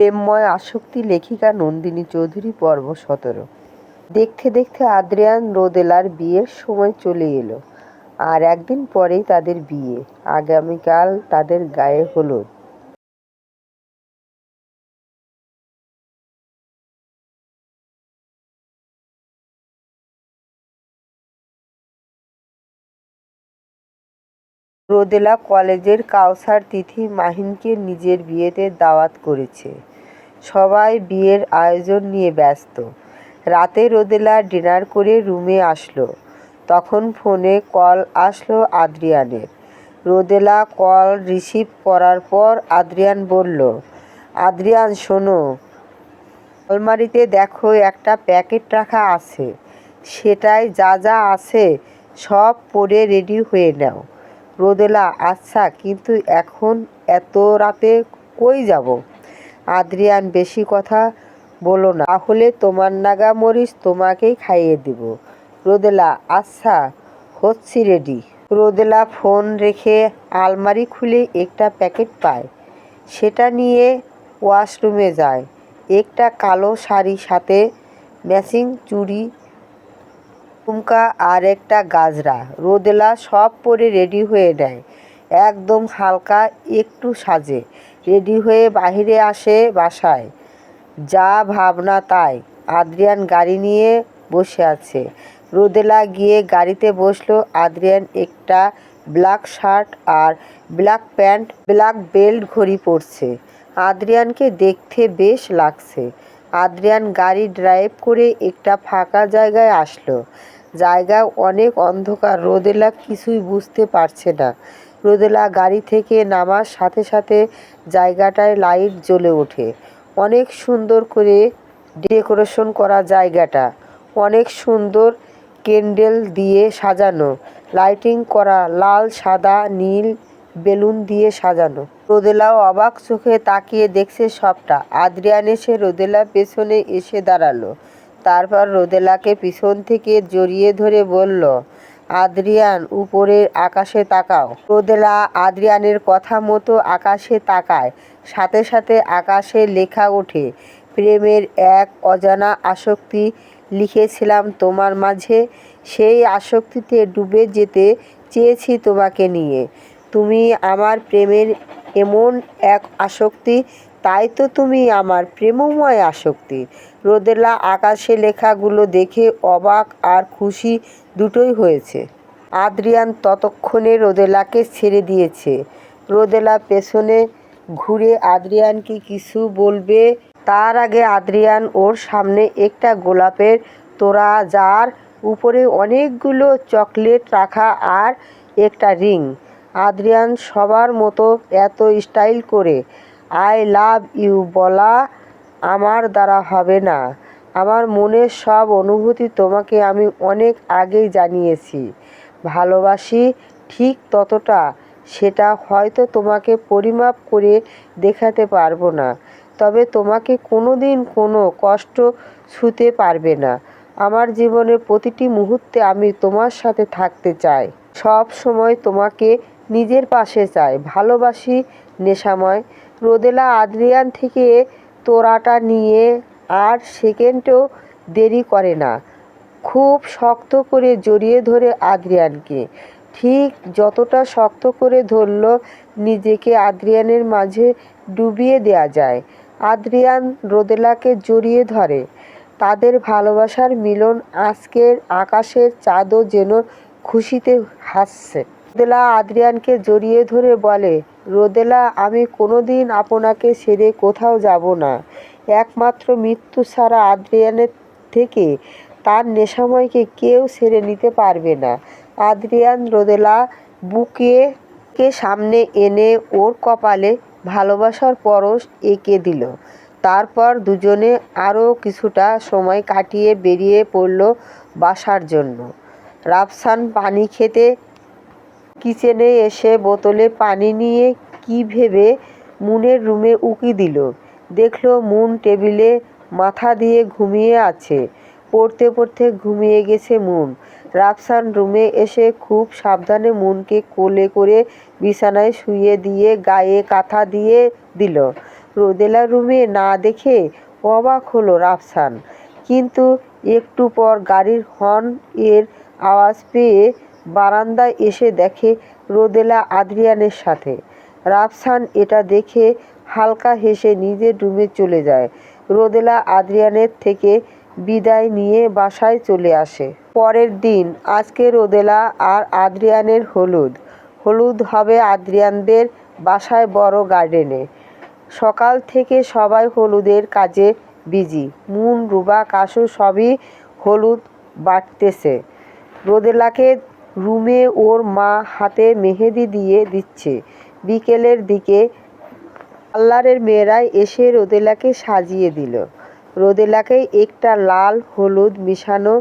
প্রেমময় আসক্তি লেখিকা নন্দিনী চৌধুরী পর্ব 17। দেখতে দেখতে আদ্রিয়ান রোদেলার বিয়ের সময় চলে এলো। আর একদিন পরেই তাদের বিয়ে। আগামীকাল তাদের গায়ে হলুদ। রোদেলা কলেজের কাউসার তিথি মাহিনকে নিজের বিয়েতে দাওয়াত করেছে। সবাই বিয়ের আয়োজন নিয়ে ব্যস্ত। রাতে রোদেলা ডিনার করে রুমে আসলো। তখন ফোনে কল আসলো আদ্রিয়ানের। রোদেলা কল রিসিভ করার পর আদ্রিয়ান বলল, আদ্রিয়ান শোনো, আলমারিতে দেখো একটা প্যাকেট রাখা আছে, সেটাই যা যা আছে সব পরে রেডি হয়ে নাও। রোদেলা আচ্ছা, কিন্তু এখন এত রাতে কই যাব? আদ্রিয়ান বেশি কথা বলো না, তাহলে তোমার নাগা মরিচ তোমাকেই খাইয়ে দিব। রোদেলা আচ্ছা, হচ্ছি রেডি। রোদেলা ফোন রেখে আলমারি খুলে একটা প্যাকেট পায়। সেটা নিয়ে ওয়াশরুমে যায়। একটা কালো শাড়ি, সাথে ম্যাচিং চুড়ি, ঝুমকা আর একটা গাজরা। রোদেলা সব পরে রেডি হয়ে নেয়। একদম হালকা একটু সাজে রেডি হয়ে বাহিরে আসে বাসায়। যা ভাবনা তাই। আদ্রিয়ান গাড়ি নিয়ে বসে আছে। রোদেলা গিয়ে গাড়িতে বসলো। আদ্রিয়ান একটা ব্ল্যাক শার্ট আর ব্ল্যাক প্যান্ট, ব্ল্যাক বেল্ট ঘড়ি পরছে। আদ্রিয়ানকে দেখতে বেশ লাগছে। আদ্রিয়ান গাড়ি ড্রাইভ করে একটা ফাঁকা জায়গায় আসলো। জায়গা অনেক অন্ধকার। রোদেলা কিছুই বুঝতে পারছে না। রোদেলা গাড়ি থেকে নামার সাথে সাথে জায়গাটায় লাইট জ্বলে ওঠে। অনেক সুন্দর করে ডেকোরেশন করা জায়গাটা। অনেক সুন্দর ক্যান্ডেল দিয়ে সাজানো, লাইটিং করা, লাল, সাদা, নীল বেলুন দিয়ে সাজানো। রোদেলাও অবাক চোখে তাকিয়ে দেখছে সবটা। আদ্রিয়ান এসে রোদেলার পেছনে এসে দাঁড়ালো। তারপর রোদেলাকে পিছন থেকে জড়িয়ে ধরে বলল, আদ্রিয়ান, উপরের আকাশে তাকাও। রোদেলা আদ্রিয়ানের কথা মতো আকাশে তাকায়। সাথে সাথে আকাশে লেখা ওঠে, প্রেমের এক অজানা আসক্তি লিখেছিলাম তোমার মাঝে। সেই আসক্তিতে ডুবে যেতে চেয়েছি তোমাকে নিয়ে। তুমি আমার প্রেমের এমন এক আসক্তি, তাই তো তুমি আমার প্রেমময় আসক্তি। রোদেলা আকাশে লেখাগুলো দেখে অবাক আর খুশি দুটোই হয়েছে। আদ্রিয়ান ততক্ষণে রোদেলাকে ছেড়ে দিয়েছে। রোদেলা পেছনে ঘুরে আদ্রিয়ানকে কিছু বলবে, তার আগে আদ্রিয়ান ওর সামনে একটা গোলাপের তোড়া, যার উপরে অনেকগুলো চকলেট রাখা আর একটা রিং। আদ্রিয়ান সবার মতো এত স্টাইল করে আই লাভ ইউ বলা আমার দ্বারা হবে না। আমার মনের সব অনুভূতি তোমাকে আমি অনেক আগেই জানিয়েছি। ভালোবাসি ঠিক ততটা, সেটা হয়তো তোমাকে পরিমাপ করে দেখাতে পারবো না, তবে তোমাকে কোনো দিন কোনো কষ্ট ছুঁতে পারবে না। আমার জীবনের প্রতিটি মুহূর্তে আমি তোমার সাথে থাকতে চাই, সব সময় তোমাকে নিজের পাশে চাই। ভালোবাসি নেশাময়। রোদেলা আদ্রিয়ান থেকে তোড়াটা নিয়ে আর সেকেন্ডও দেরি করে না। খুব শক্ত করে জড়িয়ে ধরে আদ্রিয়ানকে, ঠিক যতটা শক্ত করে ধরল নিজেকে আদ্রিয়ানের মাঝে ডুবিয়ে দেয়া যায়। আদ্রিয়ান রোদেলাকে জড়িয়ে ধরে। তাদের ভালোবাসার মিলন। আজকের আকাশের চাঁদও যেন খুশিতে হাসছে। রোদেলা আদ্রিয়ানকে জড়িয়ে ধরে বলে, রোদেলা, আমি কোনোদিন আপনাকে ছেড়ে কোথাও যাব না। একমাত্র মৃত্যু ছাড়া আদ্রিয়ানের থেকে তার নেশাময়কে কেউ ছেড়ে নিতে পারবে না। আদ্রিয়ান রোদেলা বুকে সামনে এনে ওর কপালে ভালোবাসার পরশ এঁকে দিল। তারপর দুজনে আরও কিছুটা সময় কাটিয়ে বেরিয়ে পড়ল বাসার জন্য। রাফসান পানি খেতে কিচেনে এসে বোতলে পানি নিয়ে কি ভেবে মুনের রুমে উকি দিল। দেখল মুন টেবিলে মাথা দিয়ে ঘুমিয়ে আছে। পড়তে পড়তে ঘুমিয়ে গেছে মুন। রাফসান রুমে এসে খুব সাবধানে মুনকে কোলে করে বিছানায় শুইয়ে দিয়ে গায়ে কাঁথা দিয়ে দিল। রোদেলা রুমে না দেখে অবাক হলো রাফসান। কিন্তু একটু পর গাড়ির হর্ন এর আওয়াজ পেয়ে বারান্দায় এসে দেখে রোদেলা আদ্রিয়ানের সাথে। রাফসান এটা দেখে হালকা হেসে নিজের রুমে চলে যায়। রোদেলা আদ্রিয়ানের থেকে বিদায় নিয়ে বাসায় চলে আসে। পরের দিন আজকে রোদেলা আর আদ্রিয়ানের হলুদ হবে আদ্রিয়ানদের বাসায় বড় গার্ডেনে। সকাল থেকে সবাই হলুদের কাজে বিজি। মুন, রুবা, কাশু সবই হলুদ বাটতেছে। রোদেলাকে রুমে ওর মা হাতে মেহেদি দিয়ে দিচ্ছে। বিকেলের দিকে পার্লারের মেয়েরাই এসে রোদেলাকে সাজিয়ে দিল। রোদেলাকে একটা লাল হলুদ মিশানো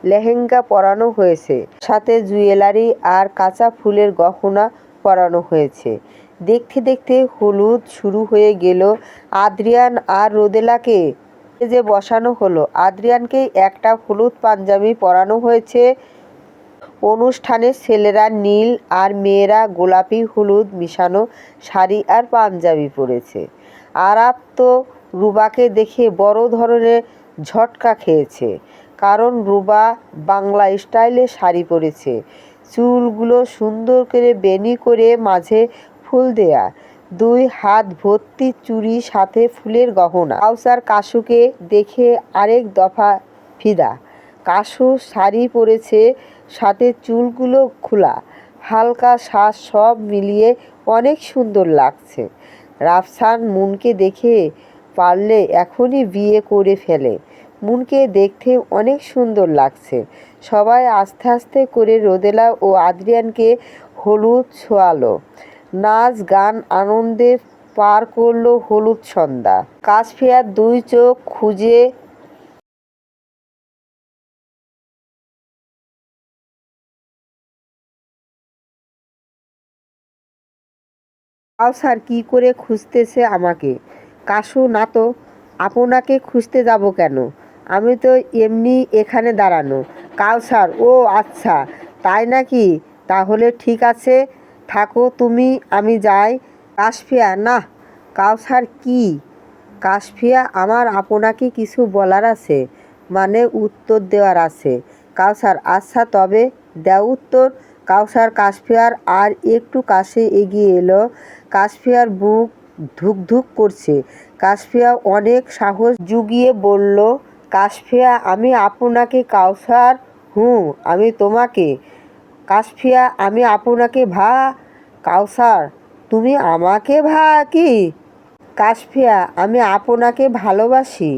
লেহেঙ্গা পরানো হয়েছে, সাথে জুয়েলারি আর কাঁচা ফুলের গহনা পরানো হয়েছে। দেখতে দেখতে হলুদ শুরু হয়ে গেল। আদ্রিয়ান আর রোদেলাকে যে বসানো হলো। আদ্রিয়ানকে একটা হলুদ পাঞ্জাবি পরানো হয়েছে। অনুষ্ঠানে ছেলেরা নীল আর মেয়েরা গোলাপি হলুদ মিশানো শাড়ি আর পাঞ্জাবি পরেছে। আরাব তো রুবাকে দেখে বড় ধরনের ঝটকা খেয়েছে, কারণ রুবা বাংলা স্টাইলে শাড়ি পরেছে। চুলগুলো সুন্দর করে বেনি করে মাঝে ফুল দেয়া, 2 হাত ভর্তি চুড়ি, সাথে ফুলের গহনা। কাউসার কাশুকে দেখে আরেক দফা ফিদা। কাশু শাড়ি পরেছে, সাথে চুলগুলো খোলা, হালকা শ্বাস, সব মিলিয়ে অনেক সুন্দর লাগছে। রাফসান মুনকে দেখে পারলে এখনই বিয়ে করে ফেলে। মুনকে দেখতে অনেক সুন্দর লাগছে। সবাই আস্তে আস্তে করে রোদেলা ও আদ্রিয়ানকে হলুদ ছোঁয়ালো। নাচ গান আনন্দে পার করলো হলুদ সন্ধ্যা। কাশফিয়ার 2 চোখ খুঁজে কাউসার কি করে খুঁজতেছে আমাকে? কাশু, না তো, আপনাকে খুঁজতে যাব কেন? আমি তো এমনি এখানে দাঁড়ানো। কাউসার, ও আচ্ছা, তাই নাকি? তাহলে ঠিক আছে, থাকো তুমি, আমি যাই। কাশফিয়া, না। কাউসার, কি? কাশফিয়া, আমার আপনাকে কিছু বলার আছে, মানে উত্তর দেওয়ার আছে। কাউসার, আচ্ছা তবে দেও উত্তর। কাউসার কাশফিয়ার আর একটু কাছে এগিয়ে এলো। কাশফিয়ার বুক ধুক ধুক করছে। কাশফিয়া অনেক সাহস জুগিয়ে বলল, কাশফিয়া, আমি আপনাকে। কাউসার, হুঁ, আমি তোমাকে। কাশফিয়া, আমি আপনাকে কাউসার, তুমি আমাকে কি? কাশফিয়া, আমি আপনাকে ভালোবাসি।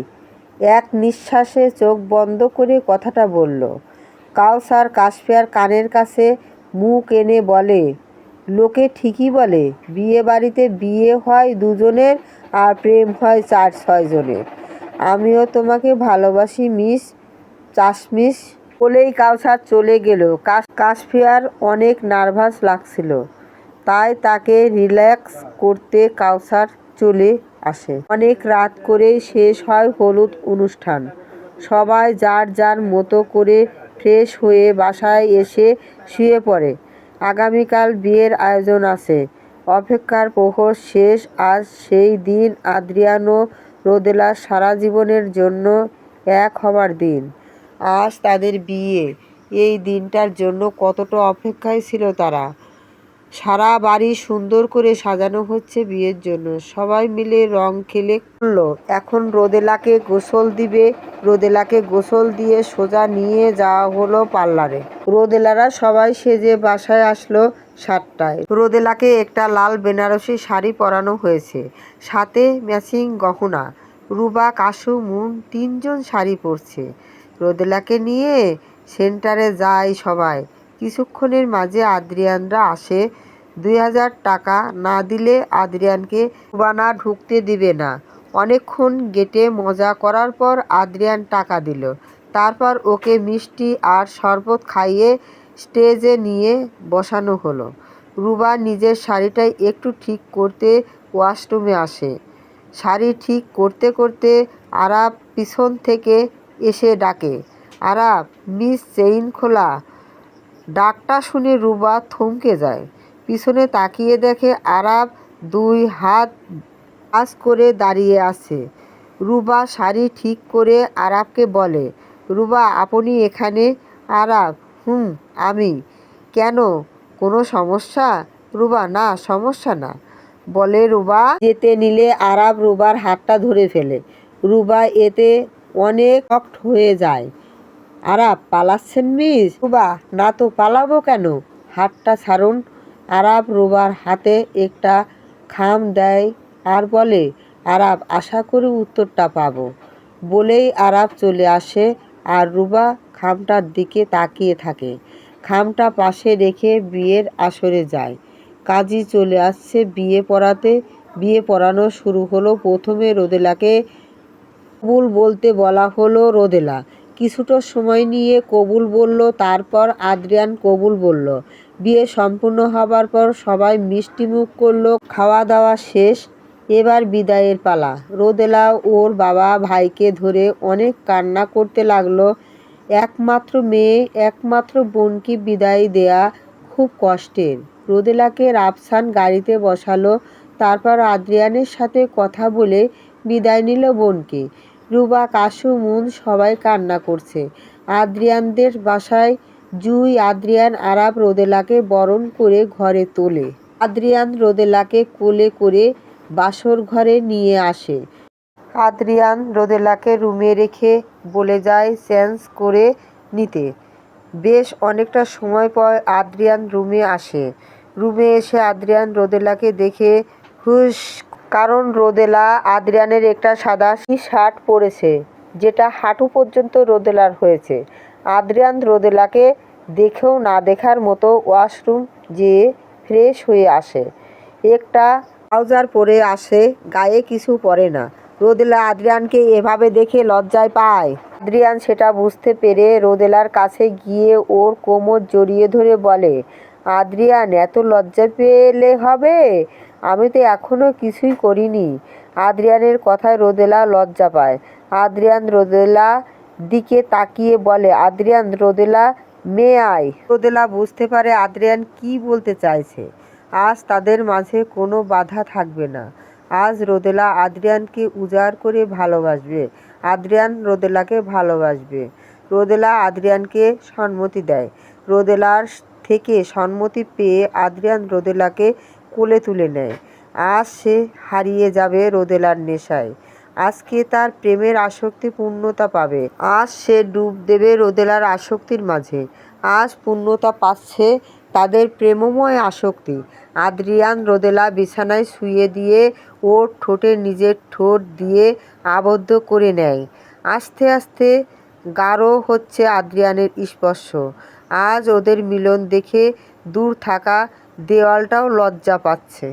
এক নিঃশ্বাসে চোখ বন্ধ করে কথাটা বলল। কাউসার কাশফিয়ার কানের কাছে মুখ এনে বলে, লোকে ঠিকই বলে, বিয়ে বাড়িতে বিয়ে হয় 2 জনের আর প্রেম হয় 4-6 জনের। আমিও তোমাকে ভালোবাসি মিস চাশমিশ। বলেই কাউসার চলে গেল। কাশফিয়ার অনেক নার্ভাস লাগছিল, তাই তাকে রিল্যাক্স করতে কাউসার চলে আসে। অনেক রাত করেই শেষ হয় হলুদ অনুষ্ঠান। সবাই যার যার মতো করে ফ্রেশ হয়ে বাসায় এসে শুয়ে পড়ে। আগামীকাল বিয়ের আয়োজন আছে। অপেক্ষার প্রহর শেষ। আজ সেই দিন, আদ্রিয়ান ও রোদেলার সারা জীবনের জন্য এক হবার দিন। আজ তাদের বিয়ে। এই দিনটার জন্য কতটা অপেক্ষায় ছিল তারা। সারা বাড়ি সুন্দর করে সাজানো হচ্ছে বিয়ের জন্য। সবাই মিলে রং খেলে করলো। এখন রোদেলাকে গোসল দিবে। রোদেলাকে গোসল দিয়ে সোজা নিয়ে যাওয়া হলো পার্লারে। রোদেলারা সবাই সেজে বাসায় আসলো 7টায়। রোদেলাকে একটা লাল বেনারসি শাড়ি পরানো হয়েছে, সাথে ম্যাচিং গহনা। রুবা, কাশু, মুন 3 জন শাড়ি পরছে। রোদেলাকে নিয়ে সেন্টারে যায় সবাই। কিছুক্ষণের মাঝে আদ্রিয়ানরা আসে। 2000 টাকা না দিলে আদ্রিয়ানকে রুবানা ঢুকতে দিবে না। অনেকক্ষণ গেটে মজা করার পর আদ্রিয়ান টাকা দিল। তারপর ওকে মিষ্টি আর শরবত খাইয়ে স্টেজে নিয়ে বসানো হলো। রুবা নিজের শাড়িটা একটু ঠিক করতে ওয়াশরুমে আসে। শাড়ি ঠিক করতে করতে আরাব পিছন থেকে এসে ডাকে, আরাব, মিস চেইন খোলা। ডাকটা শুনে রুবা থমকে যায়। পিছনে তাকিয়ে দেখে আরাব 2 হাত কাজ করে দাঁড়িয়ে আছে। রুবা শাড়ি ঠিক করে আরাবকে বলে, রুবা আপনি এখানে? আরাব, আমি। কেন, কোনো সমস্যা? রুবা, না সমস্যা না, বলে রুবা যেতে নিলে আরাব রুবার হাতটা ধরে ফেলে। রুবা এতে অনেক শক্ট হয়ে যায়। আরাব, পালাচ্ছেন মিস? রুবা, না তো পালাবো কেন, হাতটা ছাড়ুন। আরাব রুবার হাতে একটা খাম দেয় আর বলে, আরাব আশা করি উত্তরটা পাবো। বলেই আরাব চলে আসে আর রুবা খামটার দিকে তাকিয়ে থাকে। খামটা পাশে রেখে বিয়ের আসরে যায়। কাজী চলে আসছে বিয়ে পড়াতে। বিয়ে পড়ানো শুরু হলো। প্রথমে রোদেলাকে কবুল বলতে বলা হলো। রোদেলা কিছুটা সময় নিয়ে কবুল বলল, তারপর আদ্রিয়ান কবুল বলল। বিয়ে সম্পূর্ণ হবার পর সবাই মিষ্টি মুখ করলো। খাওয়া দাওয়া শেষ, এবার বিদায়ের পালা। রোদেলা ওর বাবা ভাইকে ধরে অনেক কান্না করতে লাগলো। একমাত্র মেয়ে, একমাত্র বোনকে বিদায় দেয়া খুব কষ্টের। রোদেলাকে রাফসান গাড়িতে বসালো, তারপর আদ্রিয়ানের সাথে কথা বলে বিদায় নিল বোনকে। রুবা, কাশু, মুন সবাই কান্না করছে। আদ্রিয়ানদের বাসায় জুই, আদ্রিয়ান, আরাব রোদেলাকে বরণ করে ঘরে তোলে। আদ্রিয়ান রোদেলাকে কোলে করে বাসর ঘরে নিয়ে আসে। আদ্রিয়ান রোদেলাকে রুমে রেখে বলে যায় চেঞ্জ করে নিতে। বেশ অনেকটা সময় পর আদ্রিয়ান রুমে আসে। রুমে এসে আদ্রিয়ান রোদেলাকে দেখে হুশ, কারণ রোদেলা আদ্রিয়ানের একটা সাদা শার্ট পরেছে, যেটা হাঁটু পর্যন্ত রোদেলার হয়েছে। আদ্রিয়ান রোদেলাকে দেখেও না দেখার মতো ওয়াশরুম যেয়ে ফ্রেশ হয়ে আসে। একটা ট্রাউজার পরে আসে, গায়ে কিছু পরে না। রোদেলা আদ্রিয়ানকে এভাবে দেখে লজ্জায় পায়। আদ্রিয়ান সেটা বুঝতে পেরে রোদেলার কাছে গিয়ে ওর কোমর জড়িয়ে ধরে বলে, আদ্রিয়ান এত লজ্জা পেলে হবে? আমি তো এখনো কিছুই করিনি। আদ্রিয়ানের কথায় রোদেলা লজ্জা পায়। আদ্রিয়ান রোদেলা দিকে তাকিয়ে বলে, আদ্রিয়ান, রোদেলা মেয়ে আয়। রোদেলা বুঝতে পারে আদ্রিয়ান কি বলতে চাইছে। আজ তাদের মাঝে কোনো বাধা থাকবে না। আজ রোদেলা আদ্রিয়ানকে উজাড় করে ভালোবাসবে। আদ্রিয়ান রোদেলাকে ভালোবাসবে। রোদেলা আদ্রিয়ানকে সম্মতি দেয়। রোদেলার থেকে সম্মতি পেয়ে আদ্রিয়ান রোদেলাকে কোলে তুলে নেয়। আজ সে হারিয়ে যাবে রোদেলার নেশায়। আজকে তার প্রেমের আসক্তি পূর্ণতা পাবে। আজ সে ডুব দেবে রোদেলার আসক্তির মাঝে। আজ পূর্ণতা পাচ্ছে তাদের প্রেমময় আসক্তি। আদ্রিয়ান রোদেলা বিছানায় শুইয়ে দিয়ে ওর ঠোঁটে নিজের ঠোঁট দিয়ে আবদ্ধ করে নেয়। আস্তে আস্তে গাঢ় হচ্ছে আদ্রিয়ানের স্পর্শ। আজ ওদের মিলন দেখে দূর থাকা দেওয়ালটাও লজ্জা পাচ্ছে।